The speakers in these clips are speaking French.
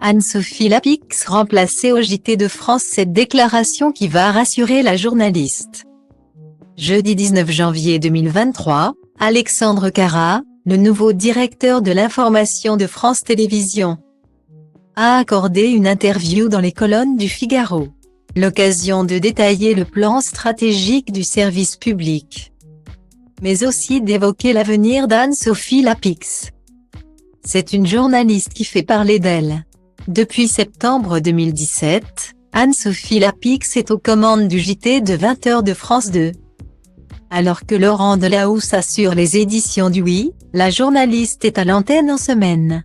Anne-Sophie Lapix remplacée au JT de France. Cette déclaration qui va rassurer la journaliste. Jeudi 19 janvier 2023, Alexandre Carra, le nouveau directeur de l'information de France Télévisions, a accordé une interview dans les colonnes du Figaro. L'occasion de détailler le plan stratégique du service public, mais aussi d'évoquer l'avenir d'Anne-Sophie Lapix. C'est une journaliste qui fait parler d'elle. Depuis septembre 2017, Anne-Sophie Lapix est aux commandes du JT de 20h de France 2. Alors que Laurent Delahousse assure les éditions du Oui, la journaliste est à l'antenne en semaine.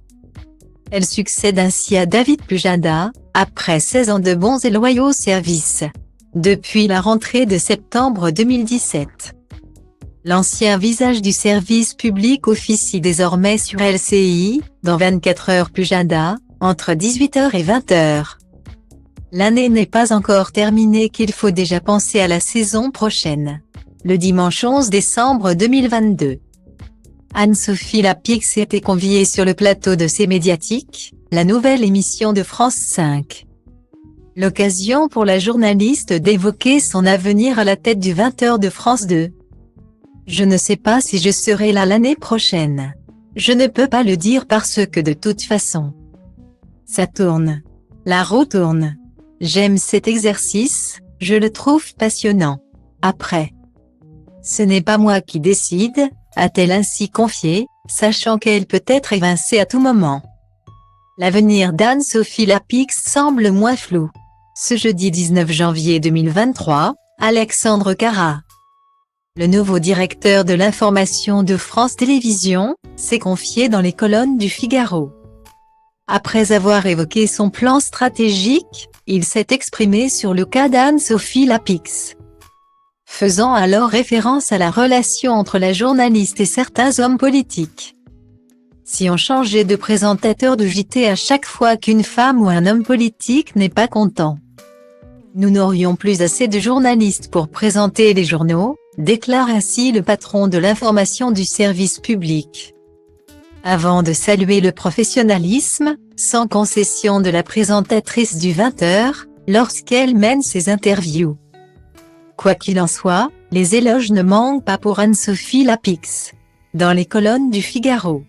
Elle succède ainsi à David Pujada, après 16 ans de bons et loyaux services. Depuis la rentrée de septembre 2017. L'ancien visage du service public officie désormais sur LCI, dans 24 heures Pujada, entre 18h et 20h. L'année n'est pas encore terminée qu'il faut déjà penser à la saison prochaine. Le dimanche 11 décembre 2022. Anne-Sophie Lapix était conviée sur le plateau de C'est Médiatique, la nouvelle émission de France 5. L'occasion pour la journaliste d'évoquer son avenir à la tête du 20h de France 2. Je ne sais pas si je serai là l'année prochaine. Je ne peux pas le dire parce que de toute façon, ça tourne. La roue tourne. J'aime cet exercice, je le trouve passionnant. Après, ce n'est pas moi qui décide, a-t-elle ainsi confié, sachant qu'elle peut être évincée à tout moment. L'avenir d'Anne-Sophie Lapix semble moins flou. Ce jeudi 19 janvier 2023, Alexandre Carra, le nouveau directeur de l'information de France Télévisions, s'est confié dans les colonnes du Figaro. Après avoir évoqué son plan stratégique, il s'est exprimé sur le cas d'Anne-Sophie Lapix, faisant alors référence à la relation entre la journaliste et certains hommes politiques. Si on changeait de présentateur de JT à chaque fois qu'une femme ou un homme politique n'est pas content, nous n'aurions plus assez de journalistes pour présenter les journaux, déclare ainsi le patron de l'information du service public. Avant de saluer le professionnalisme, sans concession de la présentatrice du 20h, lorsqu'elle mène ses interviews. Quoi qu'il en soit, les éloges ne manquent pas pour Anne-Sophie Lapix. Dans les colonnes du Figaro.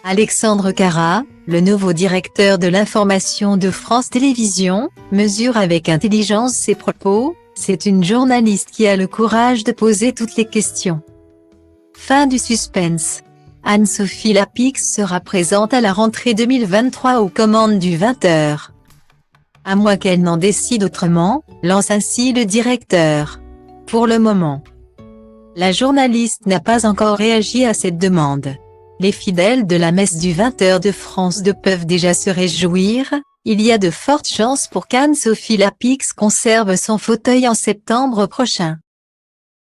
Alexandre Carra, le nouveau directeur de l'information de France Télévisions, mesure avec intelligence ses propos. C'est une journaliste qui a le courage de poser toutes les questions. Fin du suspense. Anne-Sophie Lapix sera présente à la rentrée 2023 aux commandes du 20h. À moins qu'elle n'en décide autrement, lance ainsi le directeur. Pour le moment, la journaliste n'a pas encore réagi à cette demande. Les fidèles de la messe du 20h de France 2 peuvent déjà se réjouir. Il y a de fortes chances pour qu'Anne-Sophie Lapix conserve son fauteuil en septembre prochain.